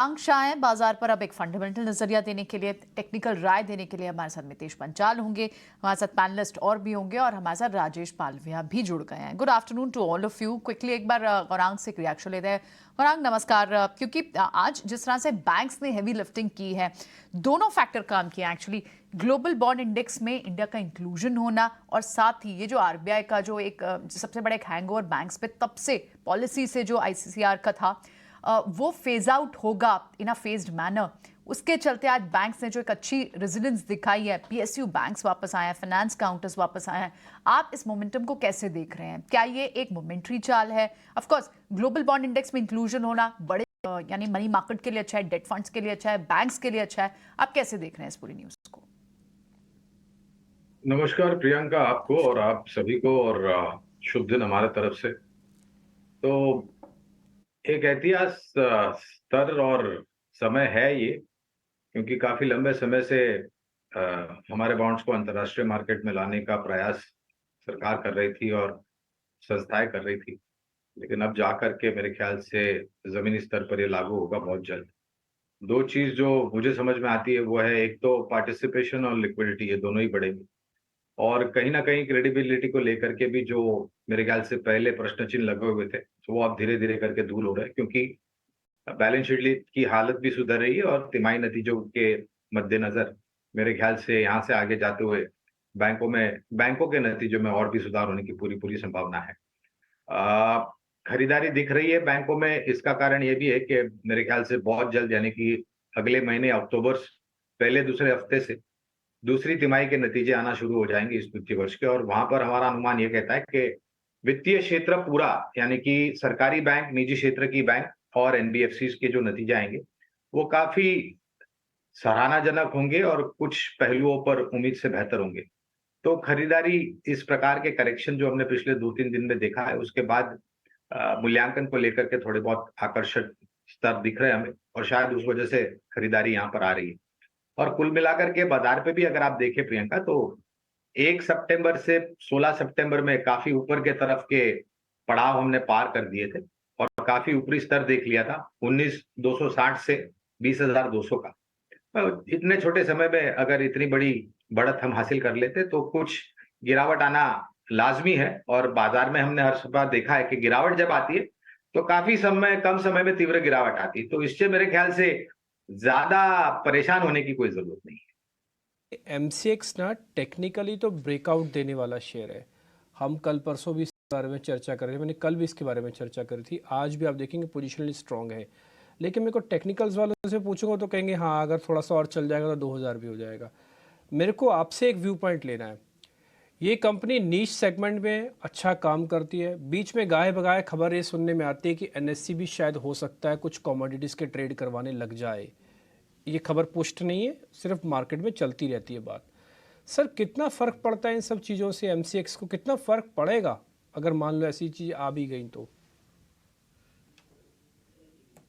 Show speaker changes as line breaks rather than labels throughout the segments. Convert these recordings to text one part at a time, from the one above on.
आकांक्षा है बाजार पर अब एक फंडामेंटल नजरिया देने के लिए, टेक्निकल राय देने के लिए हमारे साथ मितेश पंचाल होंगे, हमारे साथ पैनलिस्ट और भी होंगे और हमारे साथ राजेश पालविया भी जुड़ गए हैं। Good afternoon to all of you. Quickly एक बार गौरांग से रिएक्शन लेते हैं। गौरांग नमस्कार। क्योंकि आज जिस तरह से बैंक्स ने हेवी लिफ्टिंग की है, दोनों फैक्टर काम किए हैं एक्चुअली। ग्लोबल बॉन्ड इंडेक्स में इंडिया का इंक्लूजन होना और साथ ही ये जो आरबीआई का जो एक सबसे बड़ा एक हैंगओवर बैंक्स पे तब से पॉलिसी से जो आईसीसीआर का था, वो फेज आउट होगा इन अ फेज्ड मैनर। उसके चलते आज बैंक्स ने जो एक अच्छी रेजिडेंस दिखाई है, पीएसयू बैंक्स वापस आए हैं, फाइनेंस काउंटर्स वापस आए हैं। आप इस मोमेंटम को कैसे देख रहे हैं? क्या ये एक मोमेंट्री चाल है? Of course global bond index में इंक्लूजन होना बड़े यानी मनी मार्केट के लिए अच्छा है, डेट फंड्स के लिए अच्छा है, बैंक्स के लिए अच्छा है। आप कैसे देख रहे हैं इस पूरी न्यूज को?
नमस्कार प्रियंका, आपको और आप सभी को, और शुभ दिन हमारे तरफ से। तो एक ऐतिहासिक स्तर और समय है ये, क्योंकि काफी लंबे समय से हमारे बॉन्ड्स को अंतर्राष्ट्रीय मार्केट में लाने का प्रयास सरकार कर रही थी और संस्थाएं कर रही थी। लेकिन अब जाकर के मेरे ख्याल से जमीनी स्तर पर ये लागू होगा बहुत जल्द। दो चीज जो मुझे समझ में आती है वो है, एक तो पार्टिसिपेशन और लिक्विडिटी, ये दोनों ही बढ़ेंगे। और कहीं ना कहीं क्रेडिबिलिटी को लेकर के भी जो मेरे ख्याल से पहले प्रश्न चिन्ह लगे हुए थे, तो वो अब धीरे धीरे करके दूर हो रहे हैं, क्योंकि बैलेंस शीट की हालत भी सुधर रही है और तिमाही नतीजों के मद्देनजर मेरे ख्याल से यहाँ से आगे जाते हुए बैंकों के नतीजों में और भी सुधार होने की पूरी पूरी संभावना है। अ, खरीदारी दिख रही है बैंकों में। इसका कारण ये भी है कि मेरे ख्याल से बहुत जल्द, यानी कि अगले महीने अक्टूबर पहले दूसरे हफ्ते से दूसरी तिमाही के नतीजे आना शुरू हो जाएंगे इस वित्तीय वर्ष के। और वहां पर हमारा अनुमान ये कहता है कि वित्तीय क्षेत्र पूरा, यानी कि सरकारी बैंक, निजी क्षेत्र की बैंक और एनबीएफसी के जो नतीजे आएंगे वो काफी सराहनाजनक होंगे और कुछ पहलुओं पर उम्मीद से बेहतर होंगे। तो खरीदारी, इस प्रकार के करेक्शन जो हमने पिछले 2-3 दिन में देखा है, उसके बाद मूल्यांकन को लेकर के थोड़े बहुत आकर्षक स्तर दिख रहे हैं हमें, और शायद उस वजह से खरीदारी यहाँ पर आ रही है। और कुल मिलाकर के बाजार पे भी अगर आप देखें प्रियंका, तो 1 सितंबर से 16 सितंबर में काफी ऊपर के तरफ के पड़ाव हमने पार कर दिए थे और काफी ऊपरी स्तर देख लिया था 19,260 से 20,200 का। इतने छोटे समय में अगर इतनी बड़ी बढ़त हम हासिल कर लेते तो कुछ गिरावट आना लाजमी है। और बाजार में हमने हर बार देखा है कि गिरावट जब आती है तो काफी कम समय में तीव्र गिरावट आती है। तो इससे मेरे ख्याल से ज्यादा परेशान होने की कोई जरूरत नहीं है।
एमसीएक्स ना टेक्निकली तो ब्रेकआउट देने वाला शेयर है। हम कल परसों भी इसके बारे में चर्चा कर रहे थे, मैंने कल भी इसके बारे में चर्चा करी थी। आज भी आप देखेंगे पोजिशनली स्ट्रॉन्ग है। लेकिन मेरे को टेक्निकल्स वालों से पूछूंगा तो कहेंगे हाँ, अगर थोड़ा सा और चल जाएगा तो 2000 भी हो जाएगा। मेरे को आपसे एक व्यू पॉइंट लेना है। ये कंपनी नीश सेगमेंट में अच्छा काम करती है। बीच में गाहे बगाए खबर ये सुनने में आती है कि एनएससी भी शायद हो सकता है कुछ कमोडिटीज़ के ट्रेड करवाने लग जाए। ये खबर पुष्ट नहीं है, सिर्फ मार्केट में चलती रहती है बात। सर, कितना फ़र्क पड़ता है इन सब चीज़ों से? एमसीएक्स को कितना फ़र्क पड़ेगा अगर मान लो ऐसी चीज़ आ भी गई तो?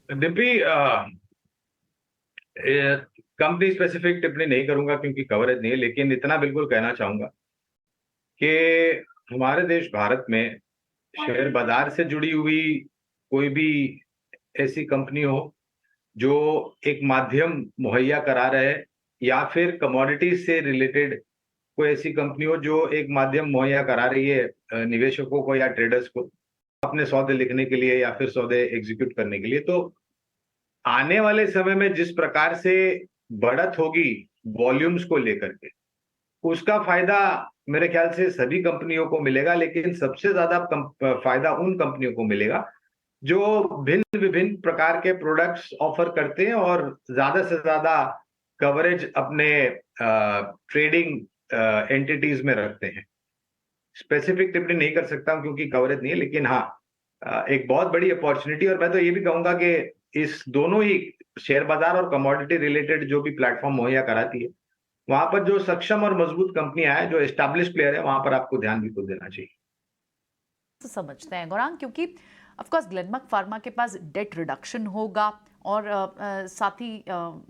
डिम्पी, कंपनी स्पेसिफिक टिप्पणी नहीं करूंगा क्योंकि कवरेज नहीं है, लेकिन इतना बिल्कुल कहना चाहूंगा कि हमारे देश भारत में शेयर बाजार से जुड़ी हुई कोई भी ऐसी कंपनी हो जो एक माध्यम मुहैया करा रहे, या फिर कमोडिटीज से रिलेटेड कोई ऐसी कंपनी हो जो एक माध्यम मुहैया करा रही है निवेशकों को या ट्रेडर्स को अपने सौदे लिखने के लिए या फिर सौदे एग्जीक्यूट करने के लिए, तो आने वाले समय में जिस प्रकार से बढ़त होगी वॉल्यूम्स को लेकर के, उसका फायदा मेरे ख्याल से सभी कंपनियों को मिलेगा। लेकिन सबसे ज्यादा फायदा उन कंपनियों को मिलेगा जो भिन्न विभिन्न प्रकार के प्रोडक्ट्स ऑफर करते हैं और ज्यादा से ज्यादा कवरेज अपने ट्रेडिंग एंटिटीज में रखते हैं। स्पेसिफिक टिप्पणी नहीं कर सकता हूं क्योंकि कवरेज नहीं है, लेकिन हाँ, एक बहुत बड़ी अपॉर्चुनिटी। और मैं तो ये भी कहूंगा कि इस दोनों ही शेयर बाजार और कमोडिटी रिलेटेड जो भी प्लेटफॉर्म मुहैया कराती है, वहां पर जो सक्षम और मजबूत कंपनियां हैं, जो एस्टैब्लिश प्लेयर है, वहां पर आपको ध्यान भी तो देना चाहिए।
समझते हैं गौरांग, क्योंकि ऑफ कोर्स ग्लेनमार्क फार्मा के पास डेट रिडक्शन होगा और साथ ही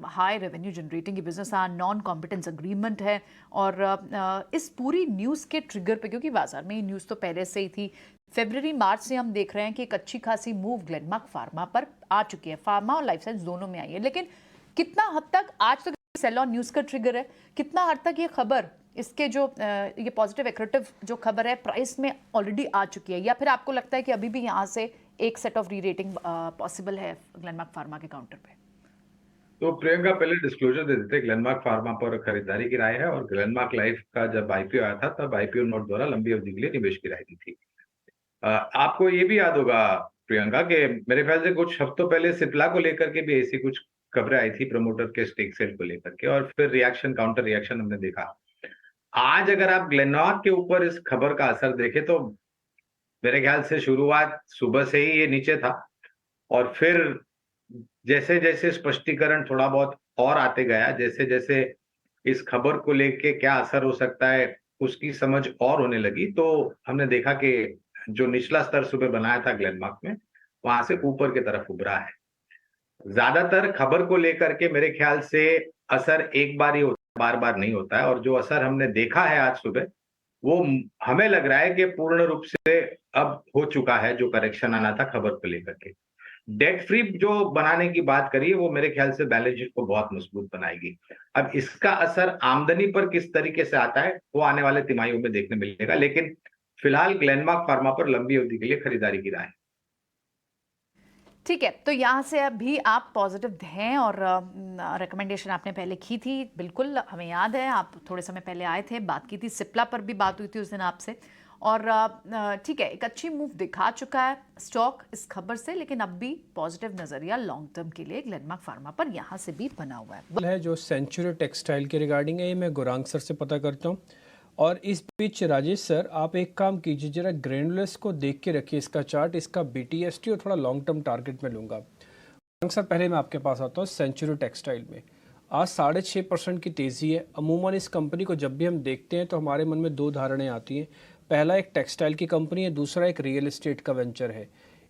हाई रेवेन्यू जनरेटिंग की बिजनेस नॉन कॉम्पिटेंस अग्रीमेंट है। और इस पूरी न्यूज़ के ट्रिगर पे, क्योंकि बाजार में ये न्यूज़ तो पहले से ही थी, फरवरी मार्च से हम देख रहे हैं कि एक अच्छी खासी मूव ग्लेनमार्क फार्मा पर आ चुकी है, फार्मा और लाइफ साइंस दोनों में आई है। लेकिन कितना हद तक आज तक सेल ऑन न्यूज़ का ट्रिगर है, कितना हद तक ये खबर, इसके जो ये पॉजिटिव एक्रेटिव जो खबर है प्राइस में ऑलरेडी आ चुकी है, या फिर आपको लगता है कि अभी भी यहाँ से एक सेट ऑफ री रेटिंग पॉसिबल है ग्लेनमार्क फार्मा के काउंटर पे?
तो प्रियंका पहले डिस्क्लोजर दे देते, ग्लेनमार्क फार्मा पर खरीदारी की राय है और ग्लेनमार्क लाइफ का जब आईपीओ आया था तब आईपीओ नोट द्वारा लंबी अवधि के लिए निवेश की राय दी थी। आपको ये भी याद होगा प्रियंका कि मेरे ख्याल से कुछ हफ्तों पहले सिप्ला को लेकर के भी ऐसी कुछ खबरें आई थी प्रमोटर के स्टेक सेल को लेकर के, और फिर रिएक्शन, काउंटर रिएक्शन हमने देखा। आज अगर आप ग्लेनमार्क के ऊपर इस खबर का असर देखें तो मेरे ख्याल से शुरुआत सुबह से ही ये नीचे था, और फिर जैसे जैसे स्पष्टीकरण थोड़ा बहुत और आते गया, जैसे जैसे इस खबर को लेके क्या असर हो सकता है उसकी समझ और होने लगी, तो हमने देखा कि जो निचला स्तर सुबह बनाया था ग्लेनमार्क में, वहां से ऊपर की तरफ उभरा है। ज्यादातर खबर को लेकर के मेरे ख्याल से असर एक बार ही होता है, बार बार नहीं होता है, और जो असर हमने देखा है आज सुबह वो हमें लग रहा है कि पूर्ण रूप से अब हो चुका है। जो करेक्शन आना था खबर को लेकर के, डेट फ्री जो बनाने की बात करी, वो मेरे ख्याल से बैलेंस शीट को बहुत मजबूत बनाएगी। अब इसका असर आमदनी पर किस तरीके से आता है वो आने वाले तिमाहियों में देखने मिलेगा, लेकिन फिलहाल ग्लेनमार्क फार्मा पर लंबी अवधि के लिए खरीदारी की राय है।
ठीक है, तो यहाँ से अभी आप पॉजिटिव हैं और रिकमेंडेशन आपने पहले की थी, बिल्कुल हमें याद है, आप थोड़े समय पहले आए थे, बात की थी, सिप्ला पर भी बात हुई थी उस दिन आपसे, और ठीक है, एक अच्छी मूव दिखा चुका है स्टॉक इस खबर से, लेकिन अब भी पॉजिटिव नजरिया लॉन्ग टर्म के लिए ग्लेनमार्क फार्मा पर यहाँ से भी बना हुआ है।
जो सेंचुरी टेक्सटाइल के रिगार्डिंग है, ये मैं गुरांग सर से पता करता हूँ। और इस बीच राजेश सर, आप एक काम कीजिए, जरा ग्रेनुलस को देख के रखिए इसका चार्ट, इसका BTST और थोड़ा लॉन्ग टर्म टारगेट में लूँगा। सर पहले मैं आपके पास आता हूँ सेंचुरी टेक्सटाइल में। आज 6.5% की तेज़ी है। अमूमन इस कंपनी को जब भी हम देखते हैं तो हमारे मन में दो धारणाएं आती हैं। पहला, एक टेक्सटाइल की कंपनी है, दूसरा एक रियल एस्टेट का वेंचर है।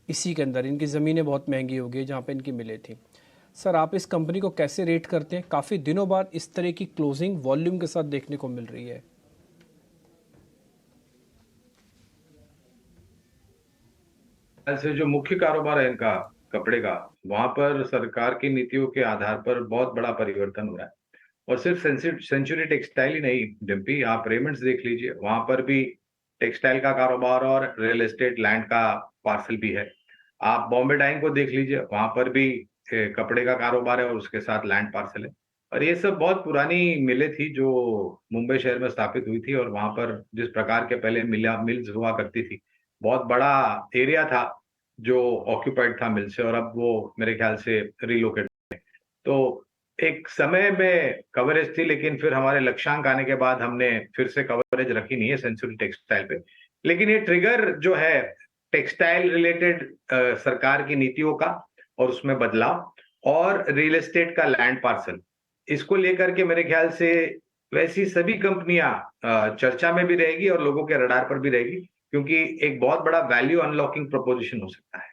इसी के अंदर इनकी ज़मीनें बहुत महंगी हो गई जहाँ पर इनकी मिले थी। सर आप इस कंपनी को कैसे रेट करते हैं? काफ़ी दिनों बाद इस तरह की क्लोजिंग वॉल्यूम के साथ देखने को मिल रही है।
ऐसे जो मुख्य कारोबार है इनका कपड़े का, वहां पर सरकार की नीतियों के आधार पर बहुत बड़ा परिवर्तन हो रहा है। और सिर्फ सेंचुरी टेक्सटाइल ही नहीं डिम्पी, आप रेमंड्स देख लीजिए, वहां पर भी टेक्सटाइल का कारोबार और रियल एस्टेट लैंड का पार्सल भी है। आप बॉम्बे डाइंग को देख लीजिए, वहां पर भी कपड़े का कारोबार है और उसके साथ लैंड पार्सल है। और ये सब बहुत पुरानी मिलें थी जो मुंबई शहर में स्थापित हुई थी, और वहां पर जिस प्रकार के पहले मिल्स हुआ करती थी, बहुत बड़ा एरिया था जो ऑक्यूपाइड था मिल से, और अब वो मेरे ख्याल से रिलोकेट। तो एक समय में कवरेज थी, लेकिन फिर हमारे लक्ष्यांक आने के बाद हमने फिर से कवरेज रखी नहीं है सेंचुरी टेक्सटाइल पे। लेकिन ये ट्रिगर जो है टेक्सटाइल रिलेटेड सरकार की नीतियों का और उसमें बदलाव, और रियल एस्टेट का लैंड पार्सल, इसको लेकर के मेरे ख्याल से वैसी सभी कंपनियां चर्चा में भी रहेगी और लोगों के रडार पर भी रहेगी, क्योंकि एक बहुत बड़ा वैल्यू अनलॉकिंग प्रोपोजिशन हो सकता है।